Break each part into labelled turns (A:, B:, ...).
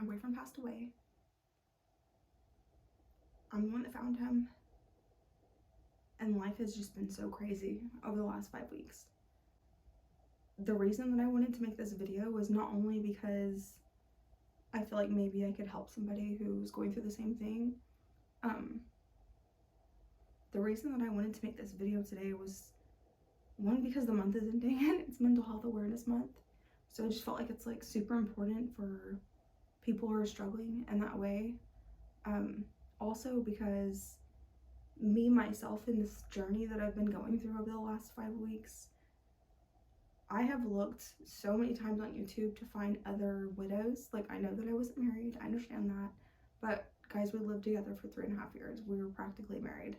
A: my boyfriend passed away. I'm the one that found him. And life has just been so crazy over the last 5 weeks. The reason that I wanted to make this video was not only because I feel like maybe I could help somebody who's going through the same thing. The reason that I wanted to make this video today was, one, because the month is ending and it's Mental Health Awareness Month. So I just felt like it's like super important for people who are struggling in that way. Also because me, myself, in this journey that I've been going through over the last 5 weeks, I have looked so many times on YouTube to find other widows. Like, I know that I wasn't married, I understand that, but guys, we lived together for 3.5 years. We were practically married.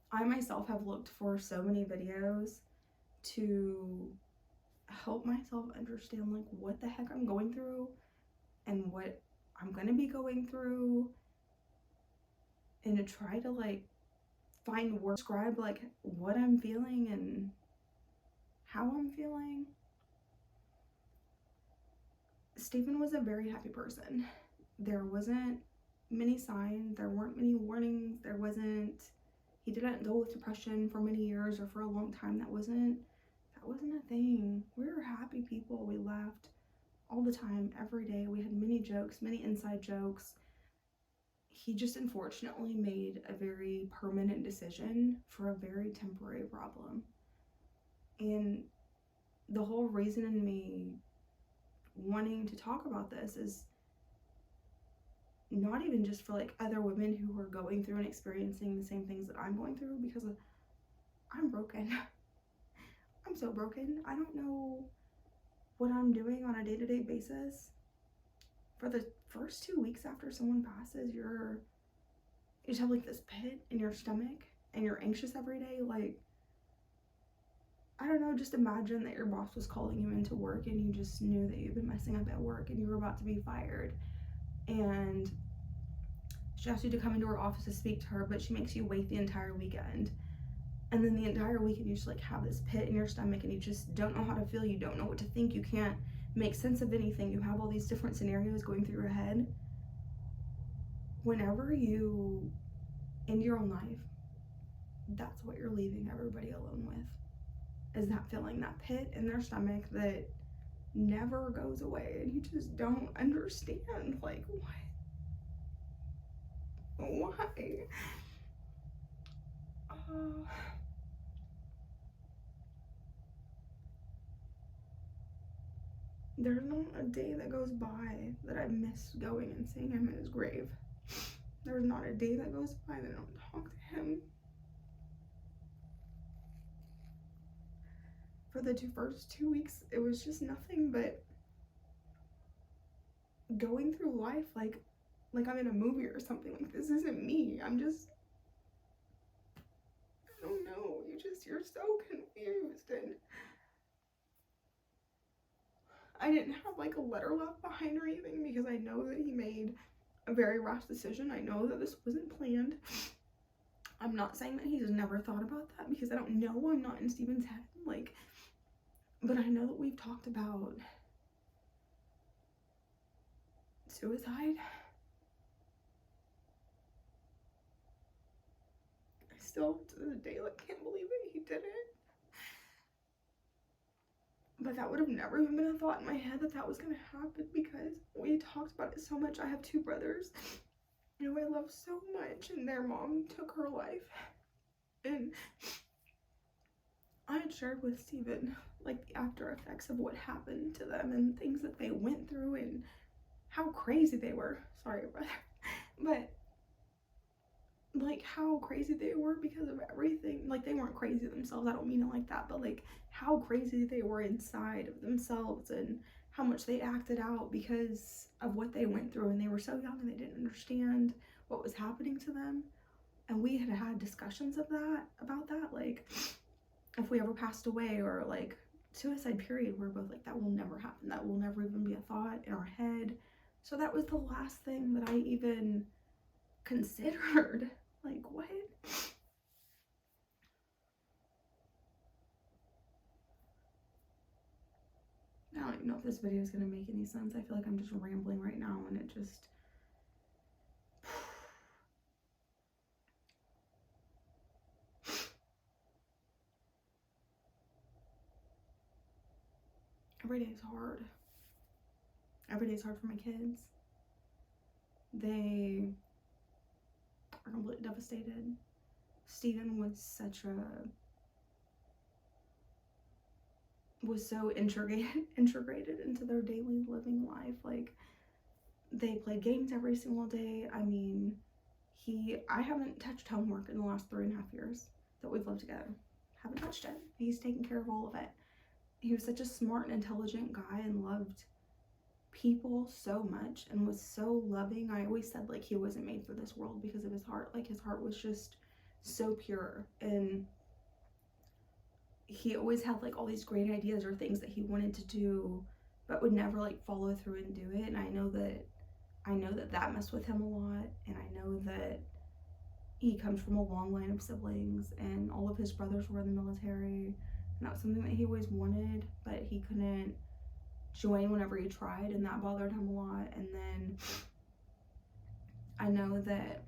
A: I myself have looked for so many videos to help myself understand like what the heck I'm going through and what I'm gonna be going through, and to try to like find words, describe like what I'm feeling and how I'm feeling. Stephen was a very happy person. There wasn't many signs, there weren't many warnings, he didn't deal with depression for many years or for a long time. That wasn't a thing. We were happy people. We laughed all the time, every day. We had many jokes, many inside jokes. He just unfortunately made a very permanent decision for a very temporary problem. And the whole reason in me wanting to talk about this is not even just for like other women who are going through and experiencing the same things that I'm going through, because I'm broken. I'm so broken. I don't know what I'm doing on a day-to-day basis. For the first 2 weeks after someone passes, you just have like this pit in your stomach and you're anxious every day. Like, I don't know, just imagine that your boss was calling you into work and you just knew that you'd been messing up at work and you were about to be fired, and she asked you to come into her office to speak to her, but she makes you wait the entire weekend. And then the entire weekend you just like have this pit in your stomach and you just don't know how to feel, you don't know what to think, you can't make sense of anything, you have all these different scenarios going through your head. Whenever you end your own life, that's what you're leaving everybody alone with, is that feeling, that pit in their stomach that never goes away, and you just don't understand, like, why? There's not a day that goes by that I miss going and seeing him in his grave. There's not a day that goes by that I don't talk to him. For the first 2 weeks, it was just nothing but going through life like I'm in a movie or something. Like, this isn't me. I don't know. You're so confused. And I didn't have like a letter left behind or anything, because I know that he made a very rash decision. I know that this wasn't planned. I'm not saying that he's never thought about that, because I don't know. I'm not in Stephen's head. Like, but I know that we've talked about suicide. I still, to this day, like, can't believe that he did it. But that would have never even been a thought in my head that was gonna happen, because we talked about it so much. I have 2 brothers who I love so much, and their mom took her life. And I had shared with Stephen like the after effects of what happened to them and things that they went through and how crazy they were. Sorry, brother. But like how crazy they were because of everything. Like, they weren't crazy themselves, I don't mean it like that, but like how crazy they were inside of themselves and how much they acted out because of what they went through. And they were so young and they didn't understand what was happening to them. And we had had discussions of that, about that, like if we ever passed away, or like suicide period, we're both like, that will never happen, that will never even be a thought in our head. So that was the last thing that I even considered. Like, what? I don't even know if this video is going to make any sense. I feel like I'm just rambling right now, and it just... Every day is hard. Every day is hard for my kids. They are completely devastated. Steven was so integrated into their daily living life. Like, they played games every single day. I mean, I haven't touched homework in the last 3.5 years that we've lived together. Haven't touched it. He's taken care of all of it. He was such a smart and intelligent guy and loved people so much and was so loving. I always said, like, he wasn't made for this world because of his heart. Like, his heart was just so pure, and he always had like all these great ideas or things that he wanted to do but would never like follow through and do it. And I know that messed with him a lot, and I know that he comes from a long line of siblings, and all of his brothers were in the military, and that was something that he always wanted, but he couldn't join whenever he tried, and that bothered him a lot. And then I know that,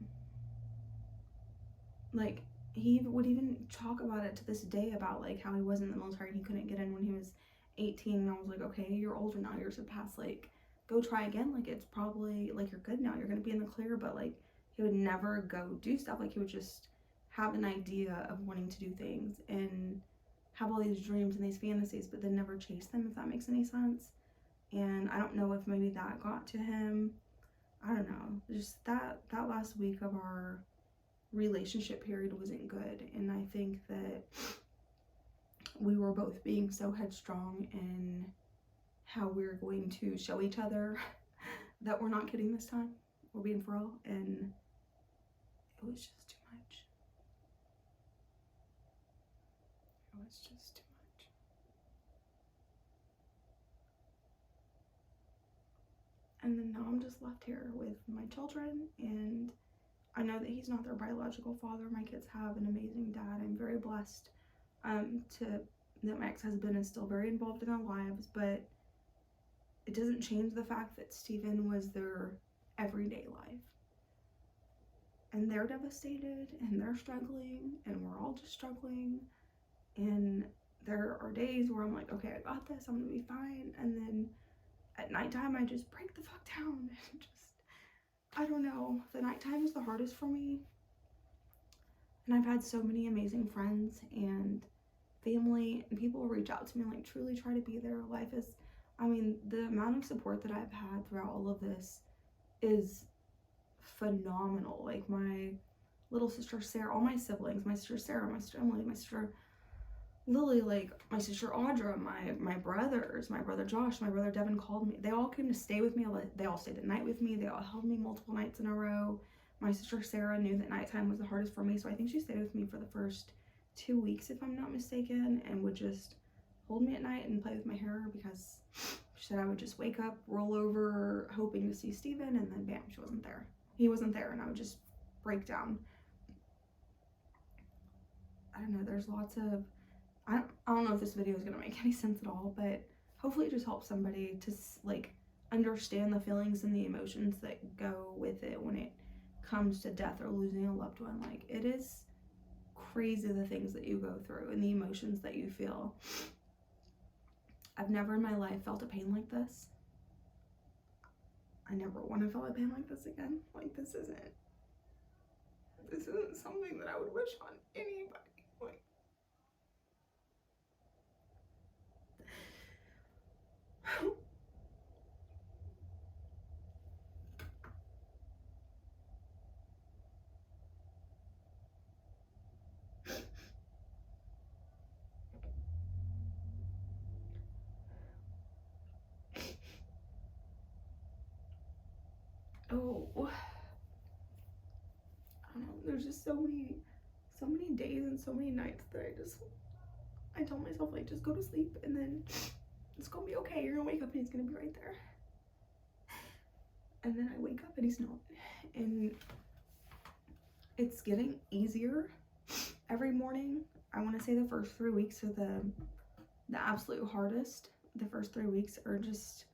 A: like, he would even talk about it to this day about like how he wasn't in the military and he couldn't get in when he was 18, and I was like, okay, you're older now, years have passed, like, go try again, like, it's probably like you're good now, you're gonna be in the clear. But like, he would never go do stuff. Like, he would just have an idea of wanting to do things and have all these dreams and these fantasies, but then never chase them, if that makes any sense. And I don't know if maybe that got to him. I don't know, just that last week of our relationship period wasn't good, and I think that we were both being so headstrong in how we're going to show each other that we're not kidding this time, we're being for real, and it was just too much. It was just too much. And then now I'm just left here with my children, and I know that he's not their biological father. My kids have an amazing dad. I'm very blessed that my ex-husband is still very involved in their lives, but it doesn't change the fact that Steven was their everyday life. And they're devastated, and they're struggling, and we're all just struggling. And there are days where I'm like, okay, I got this, I'm gonna be fine. And then at nighttime, I just break the fuck down and just, I don't know, the nighttime is the hardest for me. And I've had so many amazing friends and family, and people reach out to me and like truly try to be there. Life is, I mean, the amount of support that I've had throughout all of this is phenomenal. Like, my little sister Sarah, all my siblings, my sister Sarah, my sister Emily, my sister Lily, like my sister Audra, my brothers, my brother Josh, my brother Devin called me. They all came to stay with me. They all stayed the night with me. They all held me multiple nights in a row. My sister Sarah knew that nighttime was the hardest for me, so I think she stayed with me for the first 2 weeks, if I'm not mistaken, and would just hold me at night and play with my hair, because she said I would just wake up, roll over, hoping to see Steven, and then bam, she wasn't there. He wasn't there, and I would just break down. I don't know, there's lots of, I don't know if this video is going to make any sense at all, but hopefully it just helps somebody to like understand the feelings and the emotions that go with it when it comes to death or losing a loved one. Like, it is crazy the things that you go through and the emotions that you feel. I've never in my life felt a pain like this. I never want to feel a pain like this again. Like, this isn't something that I would wish on anybody. Like, oh, I don't know, there's just so many days and so many nights that I tell myself, like, just go to sleep, and then it's gonna be okay. You're gonna wake up and he's gonna be right there. And then I wake up and he's not. And it's getting easier every morning. I want to say the first 3 weeks are the absolute hardest. the first 3 weeks are just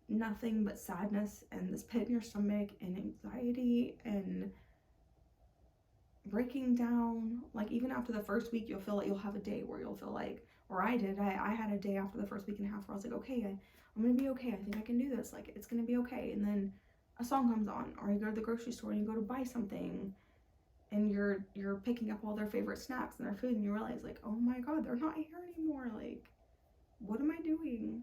A: nothing but sadness and this pit in your stomach and anxiety and breaking down. Like, even after the first week, you'll feel like you'll have a day where you'll feel like, or I did, I had a day after the first week and a half where I was like, okay, I'm gonna be okay, I think I can do this, like, it's gonna be okay. And then a song comes on, or you go to the grocery store and you go to buy something, and you're picking up all their favorite snacks and their food, and you realize, like, oh my god, they're not here anymore. Like, what am I doing?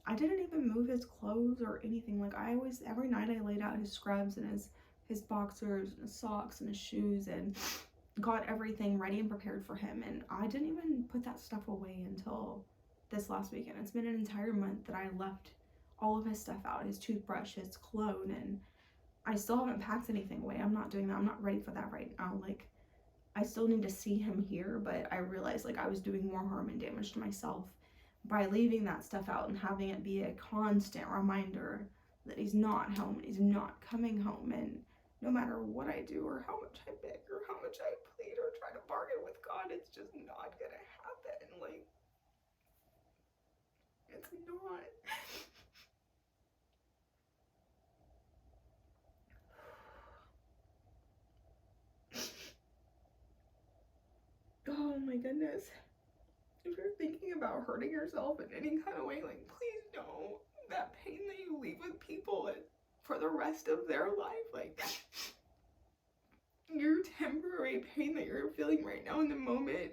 A: I didn't even move his clothes or anything. Like, I always, every night I laid out his scrubs and his boxers and his socks and his shoes and got everything ready and prepared for him. And I didn't even put that stuff away until this last weekend. It's been an entire month that I left all of his stuff out, his toothbrush, his cologne, and I still haven't packed anything away. I'm not doing that. I'm not ready for that right now. Like, I still need to see him here, but I realized, like, I was doing more harm and damage to myself by leaving that stuff out and having it be a constant reminder that he's not home and he's not coming home. And no matter what I do or how much I beg or how much I plead or try to bargain with God, it's just not gonna happen. Like, it's not. Oh my goodness. If you're thinking about hurting yourself in any kind of way, like, please don't. That pain that you leave with people for the rest of their life, like, your temporary pain that you're feeling right now in the moment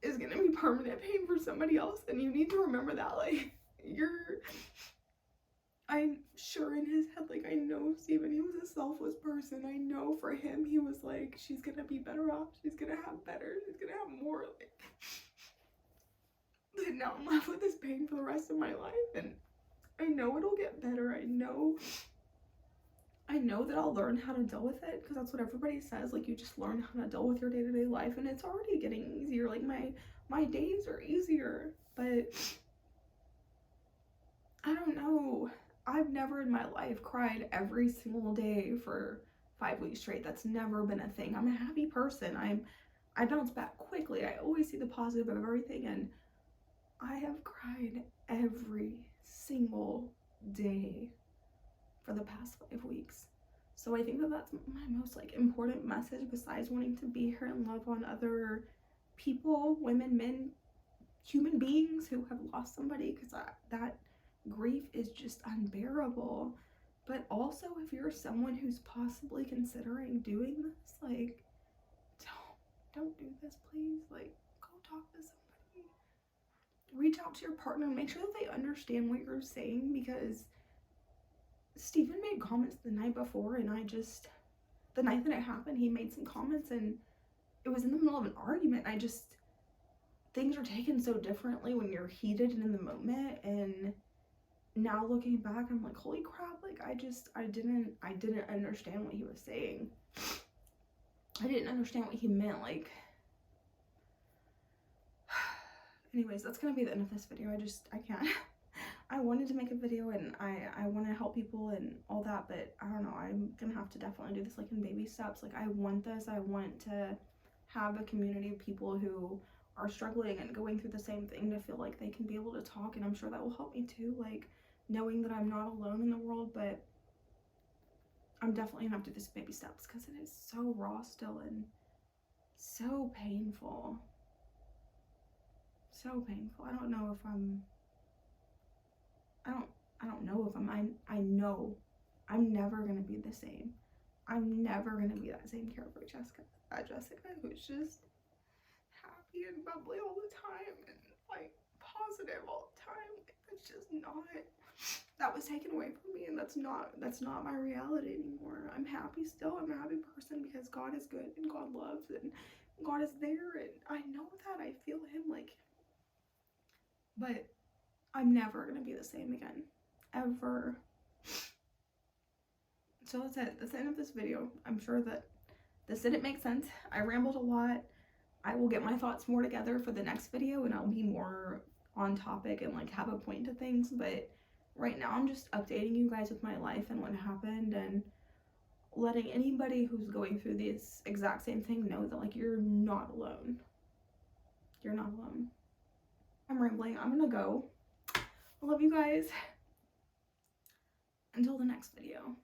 A: is gonna be permanent pain for somebody else, and you need to remember that. Like, I'm sure in his head, like, I know Steven, he was a selfless person. I know for him, he was like, she's gonna be better off, she's gonna have better, she's gonna have more, like, but now I'm left with this pain for the rest of my life, and I know it'll get better. I know that I'll learn how to deal with it, because that's what everybody says, like, you just learn how to deal with your day-to-day life, and it's already getting easier. Like, my days are easier, but I don't know. I've never in my life cried every single day for 5 weeks straight. That's never been a thing. I'm a happy person. I bounce back quickly. I always see the positive of everything, and I have cried every single day for the past 5 weeks. So I think that that's my most, like, important message, besides wanting to be here and love on other people, women, men, human beings who have lost somebody, because that grief is just unbearable. But also, if you're someone who's possibly considering doing this, like, don't do this, please. Like, go talk to somebody. Reach out to your partner and make sure that they understand what you're saying, because Steven made comments the night before, and the night that it happened, he made some comments, and it was in the middle of an argument. Things are taken so differently when you're heated and in the moment, and now looking back, I'm like, holy crap, like, I didn't understand what he was saying. I didn't understand what he meant, like. Anyways, that's gonna be the end of this video. I can't. I wanted to make a video, and I want to help people and all that, but I don't know, I'm gonna have to definitely do this, like, in baby steps. Like, I want this. I want to have a community of people who are struggling and going through the same thing, to feel like they can be able to talk, and I'm sure that will help me too, like, knowing that I'm not alone in the world. But I'm definitely gonna have to do this baby steps, because it is so raw still and so painful. So painful. I don't know if I know I'm never gonna be the same. I'm never gonna be that same carefree Jessica who's just happy and bubbly all the time and, like, positive all the time. It's just not. That was taken away from me, and that's not my reality anymore. I'm happy still. I'm a happy person because God is good and God loves and God is there, and I know that. I feel him, like, but I'm never gonna be the same again, ever. So that's it. That's the end of this video. I'm sure that this didn't make sense. I rambled a lot. I will get my thoughts more together for the next video, and I'll be more on topic and, like, have a point to things. But right now, I'm just updating you guys with my life and what happened, and letting anybody who's going through this exact same thing know that, like, you're not alone. You're not alone. I'm rambling. I'm gonna go. I love you guys. Until the next video.